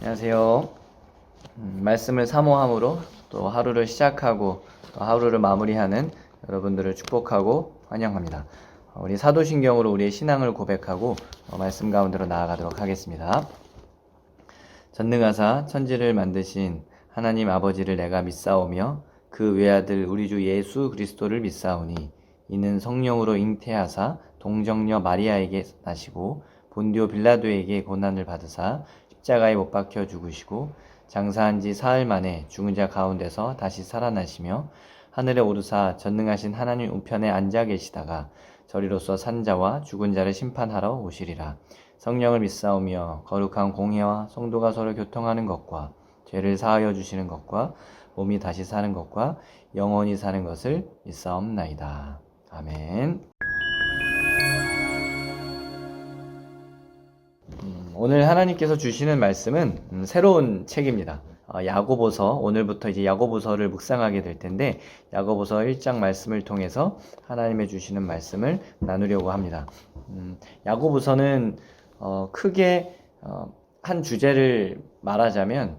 안녕하세요. 말씀을 사모함으로 또 하루를 시작하고 또 하루를 마무리하는 여러분들을 축복하고 환영합니다. 우리 사도신경으로 우리의 신앙을 고백하고 말씀 가운데로 나아가도록 하겠습니다. 전능하사 천지를 만드신 하나님 아버지를 내가 믿사오며 그 외아들 우리 주 예수 그리스도를 믿사오니 이는 성령으로 잉태하사 동정녀 마리아에게 나시고 본디오 빌라도에게 고난을 받으사 십자가에 못 박혀 죽으시고 장사한 지 사흘 만에 죽은 자 가운데서 다시 살아나시며 하늘에 오르사 전능하신 하나님 우편에 앉아 계시다가 저리로서 산 자와 죽은 자를 심판하러 오시리라. 성령을 믿사오며 거룩한 공회와 성도가 서로 교통하는 것과 죄를 사하여 주시는 것과 몸이 다시 사는 것과 영원히 사는 것을 믿사옵나이다. 아멘. 오늘 하나님께서 주시는 말씀은 새로운 책입니다. 야고보서, 오늘부터 이제 야고보서를 묵상하게 될 텐데 야고보서 1장 말씀을 통해서 하나님의 주시는 말씀을 나누려고 합니다. 야고보서는 크게 한 주제를 말하자면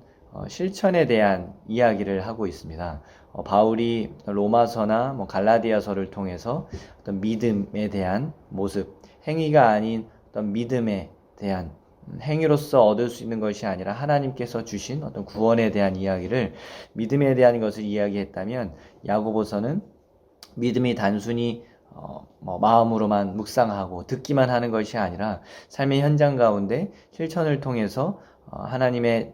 실천에 대한 이야기를 하고 있습니다. 바울이 로마서나 갈라디아서를 통해서 어떤 믿음에 대한 모습, 행위가 아닌 어떤 믿음에 대한 행위로서 얻을 수 있는 것이 아니라 하나님께서 주신 어떤 구원에 대한 이야기를, 믿음에 대한 것을 이야기했다면 야고보서는 믿음이 단순히 마음으로만 묵상하고 듣기만 하는 것이 아니라 삶의 현장 가운데 실천을 통해서 하나님의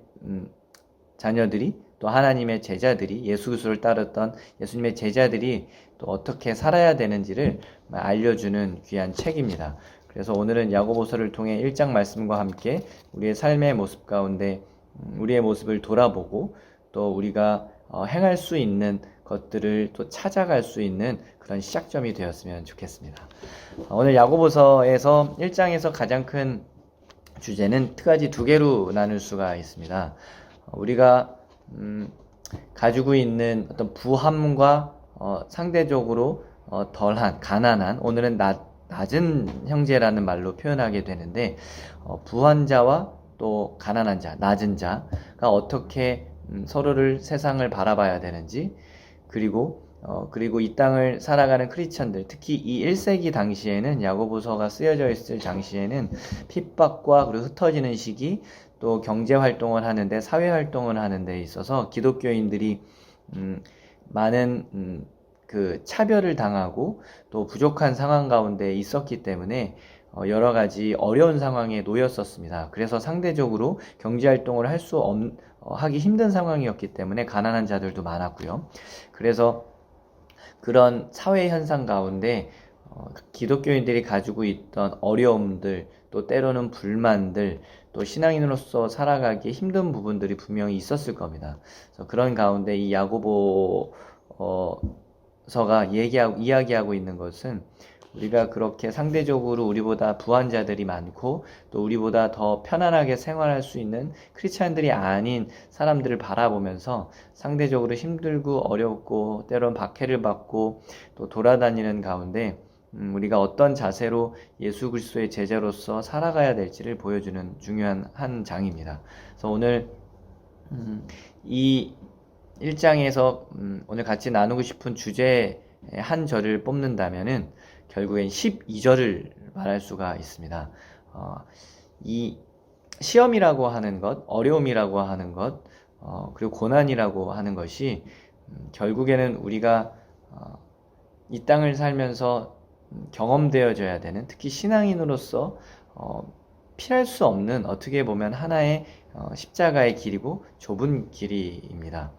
자녀들이, 또 하나님의 제자들이, 예수 그리스도를 따랐던 예수님의 제자들이 또 어떻게 살아야 되는지를 알려주는 귀한 책입니다. 그래서 오늘은 야고보서를 통해 1장 말씀과 함께 우리의 삶의 모습 가운데 우리의 모습을 돌아보고 또 우리가 행할 수 있는 것들을 또 찾아갈 수 있는 그런 시작점이 되었으면 좋겠습니다. 오늘 야고보서에서 1장에서 가장 큰 주제는 크가지 두 개로 나눌 수가 있습니다. 우리가 가지고 있는 어떤 부함과 상대적으로 덜한, 가난한, 오늘은 낮은 형제라는 말로 표현하게 되는데 부한 자와 또 가난한 자, 낮은 자가 어떻게 서로를, 세상을 바라봐야 되는지, 그리고 이 땅을 살아가는 크리스천들, 특히 이 1세기 당시에는, 야고보서가 쓰여져 있을 당시에는 핍박과 그리고 흩어지는 시기, 또 경제 활동을 하는데, 사회 활동을 하는 데 있어서 기독교인들이 많은 그 차별을 당하고 또 부족한 상황 가운데 있었기 때문에 여러 가지 어려운 상황에 놓였었습니다. 그래서 상대적으로 경제 활동을 하기 힘든 상황이었기 때문에 가난한 자들도 많았고요. 그래서 그런 사회 현상 가운데 기독교인들이 가지고 있던 어려움들, 또 때로는 불만들, 또 신앙인으로서 살아가기 힘든 부분들이 분명히 있었을 겁니다. 그래서 그런 가운데 이 야고보서가 이야기하고 있는 것은, 우리가 그렇게 상대적으로 우리보다 부한 자들이 많고 또 우리보다 더 편안하게 생활할 수 있는 크리스찬들이 아닌 사람들을 바라보면서 상대적으로 힘들고 어렵고 때론 박해를 받고 또 돌아다니는 가운데 우리가 어떤 자세로 예수 그리스도의 제자로서 살아가야 될지를 보여주는 중요한 한 장입니다. 그래서 오늘 이 1장에서 오늘 같이 나누고 싶은 주제의 한 절을 뽑는다면은 결국엔 12절을 말할 수가 있습니다. 이 시험이라고 하는 것, 어려움이라고 하는 것, 그리고 고난이라고 하는 것이 결국에는 우리가 이 땅을 살면서 경험되어져야 되는, 특히 신앙인으로서 피할 수 없는, 어떻게 보면 하나의 십자가의 길이고 좁은 길이입니다.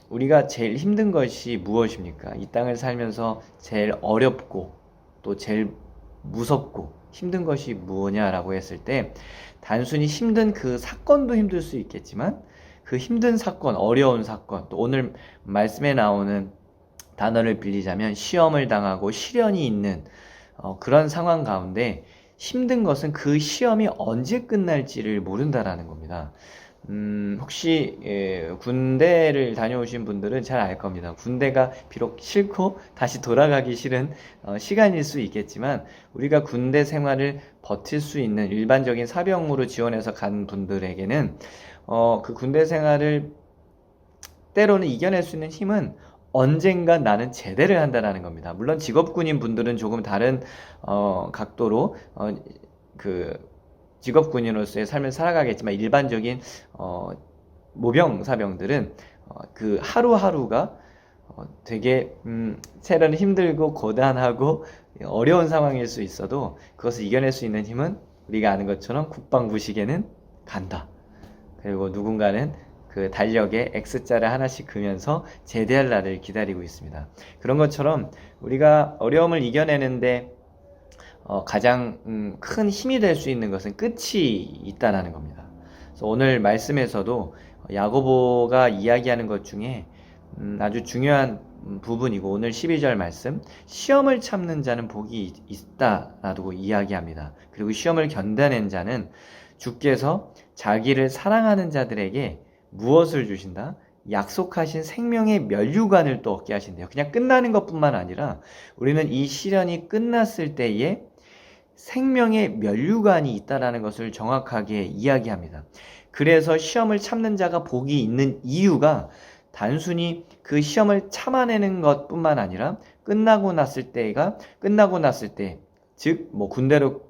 우리가 제일 힘든 것이 무엇입니까? 이 땅을 살면서 제일 어렵고 또 제일 무섭고 힘든 것이 무엇이냐라고 했을 때, 단순히 힘든 그 사건도 힘들 수 있겠지만 그 힘든 사건, 어려운 사건, 또 오늘 말씀에 나오는 단어를 빌리자면 시험을 당하고 시련이 있는 그런 상황 가운데 힘든 것은 그 시험이 언제 끝날지를 모른다라는 겁니다. 혹시 군대를 다녀오신 분들은 잘 알 겁니다. 군대가 비록 싫고 다시 돌아가기 싫은 시간일 수 있겠지만 우리가 군대 생활을 버틸 수 있는 일반적인 사병으로 지원해서 간 분들에게는 그 군대 생활을 때로는 이겨낼 수 있는 힘은 언젠가 나는 제대를 한다라는 겁니다. 물론 직업군인 분들은 조금 다른 각도로 그 직업군인으로서의 삶을 살아가겠지만 일반적인 모병 사병들은 그 하루하루가 되게 때로는 힘들고 고단하고 어려운 상황일 수 있어도 그것을 이겨낼 수 있는 힘은 우리가 아는 것처럼 국방부식에는 간다. 그리고 누군가는 그 달력에 X자를 하나씩 그면서 제대할 날을 기다리고 있습니다. 그런 것처럼 우리가 어려움을 이겨내는데 가장 큰 힘이 될 수 있는 것은 끝이 있다라는 겁니다. 그래서 오늘 말씀에서도 야고보가 이야기하는 것 중에 아주 중요한 부분이고 오늘 12절 말씀 시험을 참는 자는 복이 있다라고 이야기합니다. 그리고 시험을 견뎌낸 자는 주께서 자기를 사랑하는 자들에게 무엇을 주신다? 약속하신 생명의 면류관을 또 얻게 하신대요. 그냥 끝나는 것뿐만 아니라 우리는 이 시련이 끝났을 때에 생명의 면류관이 있다라는 것을 정확하게 이야기합니다. 그래서 시험을 참는 자가 복이 있는 이유가 단순히 그 시험을 참아내는 것뿐만 아니라 끝나고 났을 때, 즉 뭐 군대로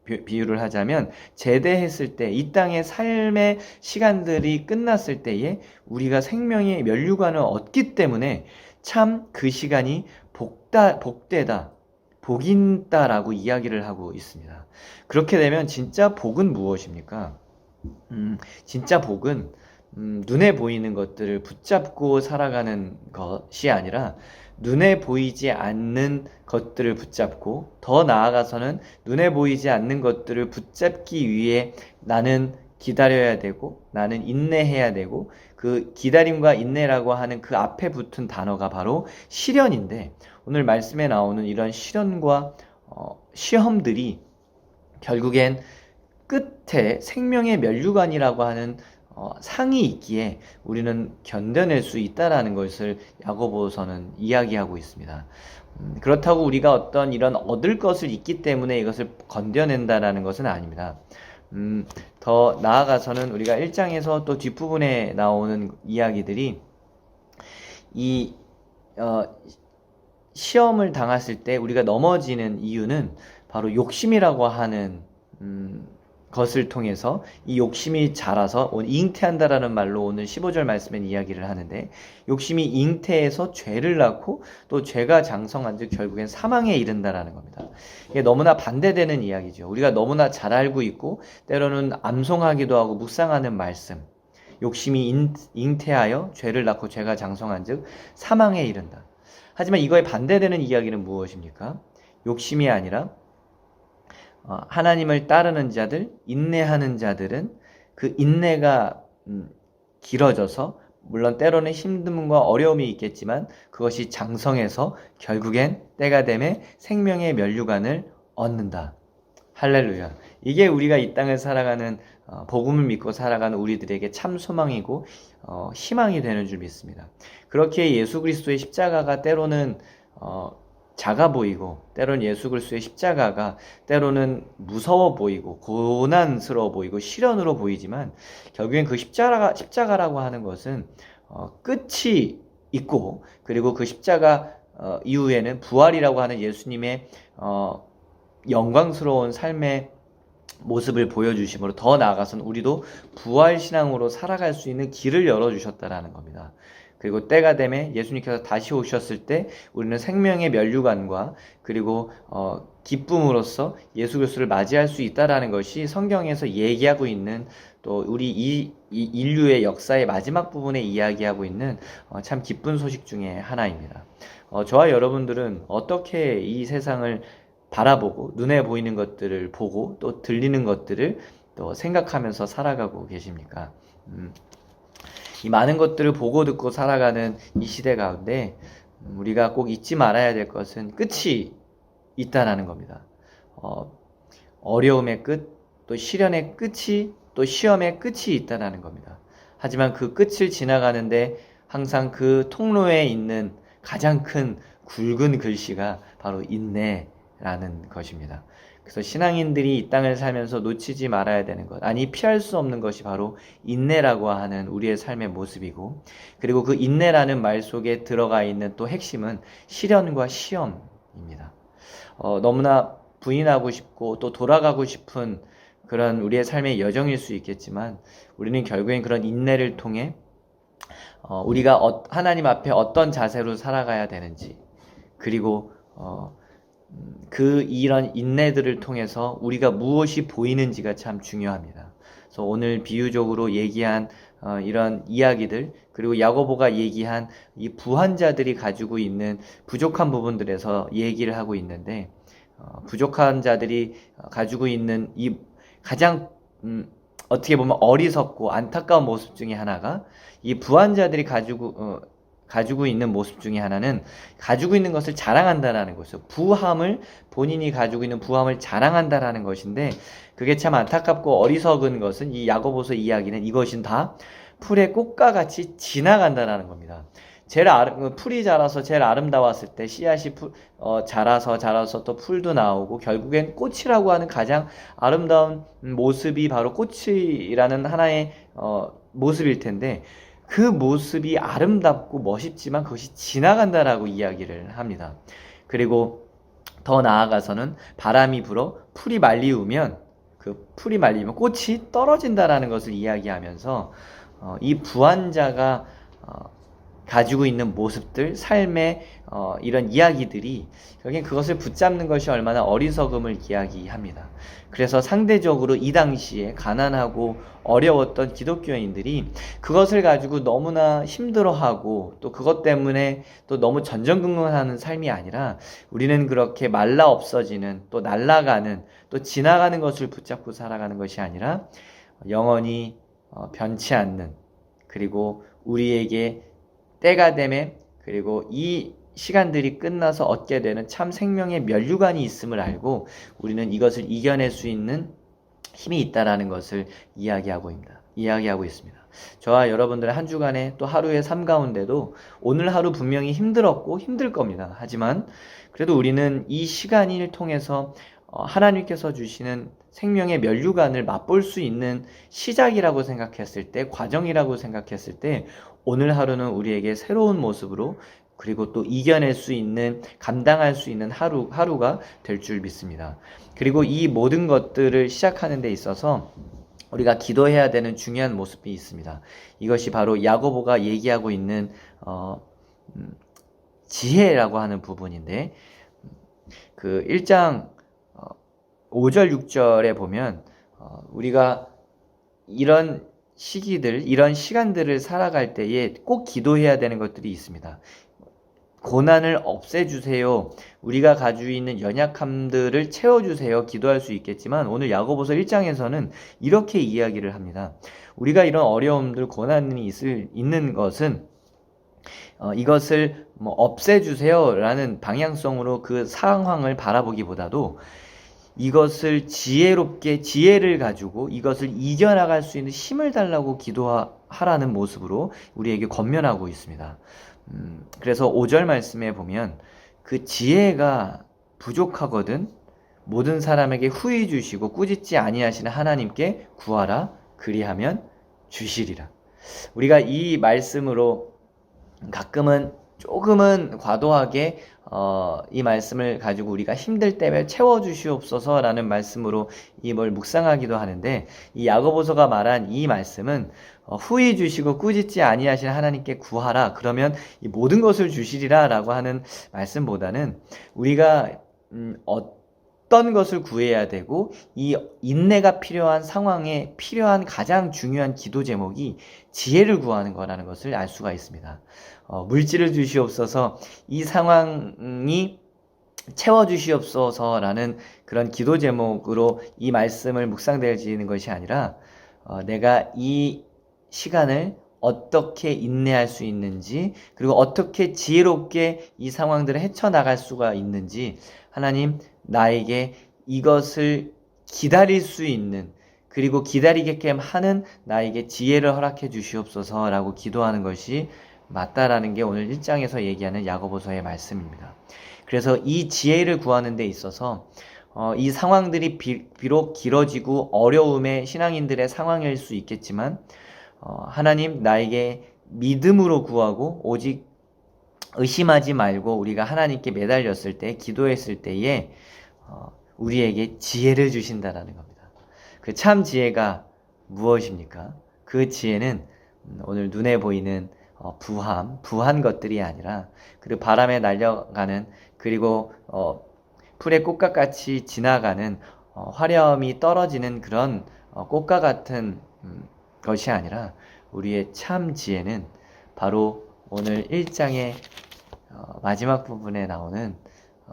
비유를 하자면 제대했을 때, 이 땅의 삶의 시간들이 끝났을 때에 우리가 생명의 면류관을 얻기 때문에 참 그 시간이 복되다, 복인다라고 이야기를 하고 있습니다. 그렇게 되면 진짜 복은 무엇입니까? 진짜 복은 눈에 보이는 것들을 붙잡고 살아가는 것이 아니라 눈에 보이지 않는 것들을 붙잡고 더 나아가서는 눈에 보이지 않는 것들을 붙잡기 위해 나는 기다려야 되고 나는 인내해야 되고 그 기다림과 인내라고 하는 그 앞에 붙은 단어가 바로 시련인데 오늘 말씀에 나오는 이런 시련과 시험들이 결국엔 끝에 생명의 면류관이라고 하는 상이 있기에 우리는 견뎌낼 수 있다라는 것을 야고보서는 이야기하고 있습니다. 그렇다고 우리가 어떤 이런 얻을 것을 있기 때문에 이것을 건져낸다라는 것은 아닙니다. 더 나아가서는 우리가 1장에서 또 뒷부분에 나오는 이야기들이 이 시험을 당했을 때 우리가 넘어지는 이유는 바로 욕심이라고 하는 것을 통해서 이 욕심이 자라서 잉태한다라는 말로 오늘 15절 말씀엔 이야기를 하는데 욕심이 잉태해서 죄를 낳고 또 죄가 장성한 즉 결국엔 사망에 이른다라는 겁니다. 이게 너무나 반대되는 이야기죠. 우리가 너무나 잘 알고 있고 때로는 암송하기도 하고 묵상하는 말씀 욕심이 잉태하여 죄를 낳고 죄가 장성한 즉 사망에 이른다. 하지만 이거에 반대되는 이야기는 무엇입니까? 욕심이 아니라 하나님을 따르는 자들, 인내하는 자들은 그 인내가 길어져서 물론 때로는 힘듦과 어려움이 있겠지만 그것이 장성해서 결국엔 때가 되면 생명의 면류관을 얻는다. 할렐루야. 이게 우리가 이 땅을 살아가는 복음을 믿고 살아가는 우리들에게 참 소망이고 희망이 되는 줄 믿습니다. 그렇게 예수 그리스도의 십자가가 때로는 작아 보이고 때로는 예수 그리스도의 십자가가 때로는 무서워 보이고 고난스러워 보이고 시련으로 보이지만 결국엔 그 십자가라고 하는 것은 끝이 있고 그리고 그 십자가 이후에는 부활이라고 하는 예수님의 영광스러운 삶의 모습을 보여주심으로 더 나아가서는 우리도 부활신앙으로 살아갈 수 있는 길을 열어주셨다라는 겁니다. 그리고 때가 되면 예수님께서 다시 오셨을 때 우리는 생명의 면류관과 그리고 기쁨으로써 예수 그리스도를 맞이할 수 있다라는 것이 성경에서 얘기하고 있는 또 우리 이 인류의 역사의 마지막 부분에 이야기하고 있는 참 기쁜 소식 중에 하나입니다. 저와 여러분들은 어떻게 이 세상을 바라보고 눈에 보이는 것들을 보고 또 들리는 것들을 또 생각하면서 살아가고 계십니까? 이 많은 것들을 보고 듣고 살아가는 이 시대 가운데 우리가 꼭 잊지 말아야 될 것은 끝이 있다라는 겁니다. 어려움의 끝, 또 시련의 끝이 또 시험의 끝이 있다라는 겁니다. 하지만 그 끝을 지나가는데 항상 그 통로에 있는 가장 큰 굵은 글씨가 바로 인내라는 것입니다. 그래서 신앙인들이 이 땅을 살면서 놓치지 말아야 되는 것, 아니 피할 수 없는 것이 바로 인내라고 하는 우리의 삶의 모습이고, 그리고 그 인내라는 말 속에 들어가 있는 또 핵심은 시련과 시험입니다. 너무나 부인하고 싶고 또 돌아가고 싶은 그런 우리의 삶의 여정일 수 있겠지만, 우리는 결국엔 그런 인내를 통해 우리가 하나님 앞에 어떤 자세로 살아가야 되는지, 그리고 이런 인내들을 통해서 우리가 무엇이 보이는지가 참 중요합니다. 그래서 오늘 비유적으로 얘기한 이런 이야기들, 그리고 야고보가 얘기한 이 부한자들이 가지고 있는 부족한 부분들에서 얘기를 하고 있는데, 부족한 자들이 가지고 있는 이 가장 어떻게 보면 어리석고 안타까운 모습 중에 하나가, 이 부한자들이 가지고 있는 모습 중에 하나는 가지고 있는 것을 자랑한다라는 것이죠. 본인이 가지고 있는 부함을 자랑한다라는 것인데, 그게 참 안타깝고 어리석은 것은, 이 야고보서 이야기는 이것은 다 풀의 꽃과 같이 지나간다라는 겁니다. 풀이 자라서 제일 아름다웠을 때 씨앗이 자라서 또 풀도 나오고 결국엔 꽃이라고 하는 가장 아름다운 모습이 바로 꽃이라는 하나의 모습일 텐데, 그 모습이 아름답고 멋있지만 그것이 지나간다라고 이야기를 합니다. 그리고 더 나아가서는 바람이 불어 풀이 말리우면 꽃이 떨어진다라는 것을 이야기하면서 이 부한자가 가지고 있는 모습들, 삶의 이런 이야기들이 결국엔 그것을 붙잡는 것이 얼마나 어리석음을 이야기합니다. 그래서 상대적으로 이 당시에 가난하고 어려웠던 기독교인들이 그것을 가지고 너무나 힘들어하고 또 그것 때문에 또 너무 전전긍긍하는 삶이 아니라, 우리는 그렇게 말라 없어지는, 또 날아가는, 또 지나가는 것을 붙잡고 살아가는 것이 아니라 영원히 변치 않는, 그리고 우리에게 때가 되매, 그리고 이 시간들이 끝나서 얻게 되는 참 생명의 면류관이 있음을 알고 우리는 이것을 이겨낼 수 있는 힘이 있다라는 것을 이야기하고 있습니다. 저와 여러분들의 한 주간의 또 하루의 삶 가운데도 오늘 하루 분명히 힘들었고 힘들 겁니다. 하지만 그래도 우리는 이 시간을 통해서 하나님께서 주시는 생명의 면류관을 맛볼 수 있는 시작이라고 생각했을 때, 과정이라고 생각했을 때, 오늘 하루는 우리에게 새로운 모습으로, 그리고 또 이겨낼 수 있는, 감당할 수 있는 하루가 될 줄 믿습니다. 그리고 이 모든 것들을 시작하는 데 있어서 우리가 기도해야 되는 중요한 모습이 있습니다. 이것이 바로 야고보가 얘기하고 있는 지혜라고 하는 부분인데, 그 1장 5절 6절에 보면 우리가 이런 시기들, 이런 시간들을 살아갈 때에 꼭 기도해야 되는 것들이 있습니다. 고난을 없애주세요. 우리가 가지고 있는 연약함들을 채워주세요. 기도할 수 있겠지만, 오늘 야고보서 1장에서는 이렇게 이야기를 합니다. 우리가 이런 어려움들, 고난이 있는 것은 이것을 없애주세요 라는 방향성으로 그 상황을 바라보기보다도, 이것을 지혜를 가지고 이것을 이겨나갈 수 있는 힘을 달라고 기도하라는 모습으로 우리에게 권면하고 있습니다. 그래서 5절 말씀에 보면, 그 지혜가 부족하거든 모든 사람에게 후히 주시고 꾸짖지 아니하시는 하나님께 구하라, 그리하면 주시리라. 우리가 이 말씀으로 가끔은 조금은 과도하게 이 말씀을 가지고 우리가 힘들 때에 채워주시옵소서 라는 말씀으로 이걸 묵상하기도 하는데, 이 야고보서가 말한 이 말씀은 후히 주시고 꾸짖지 아니하시는 하나님께 구하라, 그러면 이 모든 것을 주시리라 라고 하는 말씀보다는, 우리가 어떤 것을 구해야 되고 이 인내가 필요한 상황에 필요한 가장 중요한 기도 제목이 지혜를 구하는 거라는 것을 알 수가 있습니다. 물질을 주시옵소서, 이 상황이 채워주시옵소서라는 그런 기도 제목으로 이 말씀을 묵상되어지는 것이 아니라, 내가 이 시간을 어떻게 인내할 수 있는지, 그리고 어떻게 지혜롭게 이 상황들을 헤쳐나갈 수가 있는지, 하나님 나에게 이것을 기다릴 수 있는 그리고 기다리게끔 하는 나에게 지혜를 허락해 주시옵소서라고 기도하는 것이 맞다라는 게 오늘 1장에서 얘기하는 야고보서의 말씀입니다. 그래서 이 지혜를 구하는 데 있어서 이 상황들이 비록 길어지고 어려움의 신앙인들의 상황일 수 있겠지만 하나님 나에게 믿음으로 구하고 오직 의심하지 말고 우리가 하나님께 매달렸을 때 기도했을 때에 우리에게 지혜를 주신다라는 겁니다. 그 참 지혜가 무엇입니까? 그 지혜는 오늘 눈에 보이는 부한 것들이 아니라 그리고 바람에 날려가는 그리고 풀의 꽃과 같이 지나가는 화려함이 떨어지는 그런 꽃과 같은 것이 아니라 우리의 참 지혜는 바로 오늘 1장의 마지막 부분에 나오는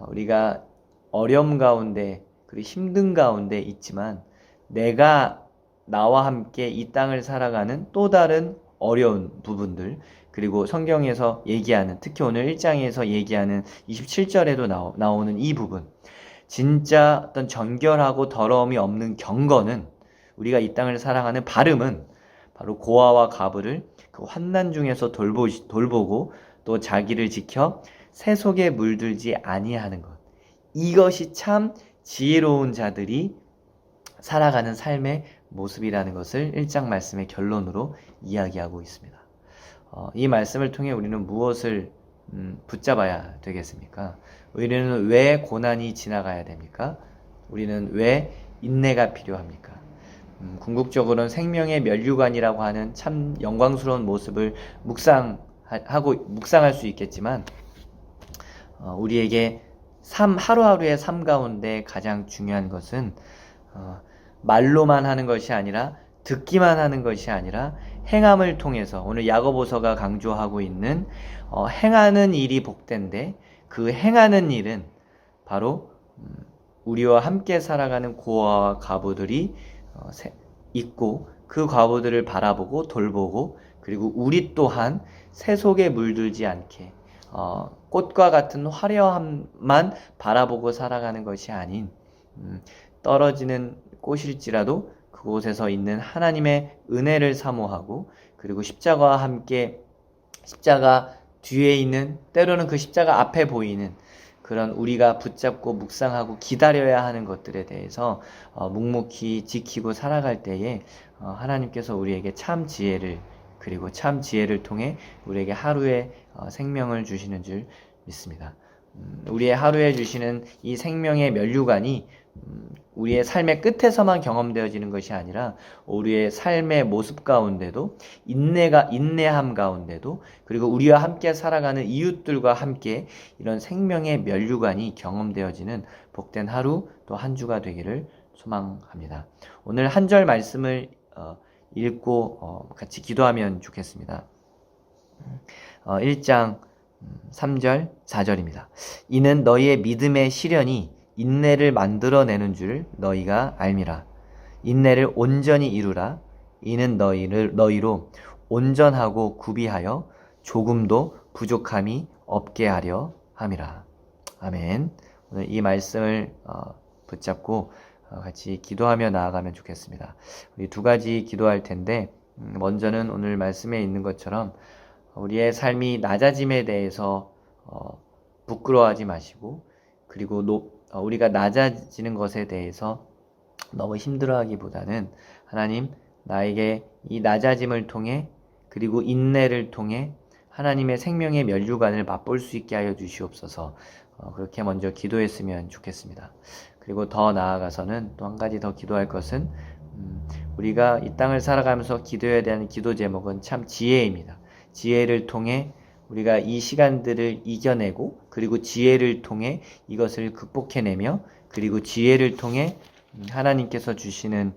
우리가 어려움 가운데 그리고 힘든 가운데 있지만 내가 나와 함께 이 땅을 살아가는 또 다른 어려운 부분들 그리고 성경에서 얘기하는 특히 오늘 1장에서 얘기하는 27절에도 나오는 이 부분 진짜 어떤 정결하고 더러움이 없는 경건은 우리가 이 땅을 살아가는 바름은 바로 고아와 가부를 그 환난 중에서 돌보고 또 자기를 지켜 새 속에 물들지 아니하는 것 이것이 참 지혜로운 자들이 살아가는 삶의 모습이라는 것을 1장 말씀의 결론으로 이야기하고 있습니다. 이 말씀을 통해 우리는 무엇을 붙잡아야 되겠습니까? 우리는 왜 고난이 지나가야 됩니까? 우리는 왜 인내가 필요합니까? 궁극적으로는 생명의 면류관이라고 하는 참 영광스러운 모습을 묵상할 수 있겠지만 우리에게 하루하루의 삶 가운데 가장 중요한 것은 말로만 하는 것이 아니라 듣기만 하는 것이 아니라 행함을 통해서 오늘 야고보서가 강조하고 있는 행하는 일이 복된데 그 행하는 일은 바로 우리와 함께 살아가는 고아와 과부들이 있고 그 과부들을 바라보고 돌보고 그리고 우리 또한 새 속에 물들지 않게 꽃과 같은 화려함만 바라보고 살아가는 것이 아닌 떨어지는 꽃일지라도 그곳에서 있는 하나님의 은혜를 사모하고 그리고 십자가와 함께 십자가 뒤에 있는 때로는 그 십자가 앞에 보이는 그런 우리가 붙잡고 묵상하고 기다려야 하는 것들에 대해서 묵묵히 지키고 살아갈 때에 하나님께서 우리에게 참 지혜를 그리고 참 지혜를 통해 우리에게 하루의 생명을 주시는 줄 믿습니다. 우리의 하루에 주시는 이 생명의 면류관이 우리의 삶의 끝에서만 경험되어지는 것이 아니라 우리의 삶의 모습 가운데도 인내함 가운데도 그리고 우리와 함께 살아가는 이웃들과 함께 이런 생명의 면류관이 경험되어지는 복된 하루 또 한 주가 되기를 소망합니다. 오늘 한 절 말씀을 읽고 같이 기도하면 좋겠습니다. 1장 3절 4절입니다. 이는 너희의 믿음의 시련이 인내를 만들어내는 줄 너희가 알미라. 인내를 온전히 이루라. 이는 너희로 온전하고 구비하여 조금도 부족함이 없게 하려 함이라. 아멘. 오늘 이 말씀을 붙잡고 같이 기도하며 나아가면 좋겠습니다. 우리 두 가지 기도할 텐데 먼저는 오늘 말씀에 있는 것처럼 우리의 삶이 낮아짐에 대해서 부끄러워하지 마시고 그리고 우리가 낮아지는 것에 대해서 너무 힘들어하기보다는 하나님 나에게 이 낮아짐을 통해 그리고 인내를 통해 하나님의 생명의 면류관을 맛볼 수 있게 하여 주시옵소서. 그렇게 먼저 기도했으면 좋겠습니다. 그리고 더 나아가서는 또 한 가지 더 기도할 것은 우리가 이 땅을 살아가면서 기도해야 되는 기도 제목은 참 지혜입니다. 지혜를 통해 우리가 이 시간들을 이겨내고 그리고 지혜를 통해 이것을 극복해내며 그리고 지혜를 통해 하나님께서 주시는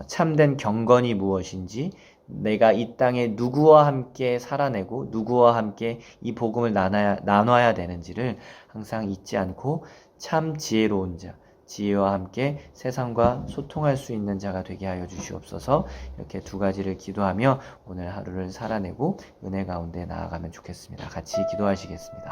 참된 경건이 무엇인지 내가 이 땅에 누구와 함께 살아내고 누구와 함께 이 복음을 나눠야 되는지를 항상 잊지 않고 참 지혜로운 자 지혜와 함께 세상과 소통할 수 있는 자가 되게 하여 주시옵소서. 이렇게 두 가지를 기도하며 오늘 하루를 살아내고 은혜 가운데 나아가면 좋겠습니다. 같이 기도하시겠습니다.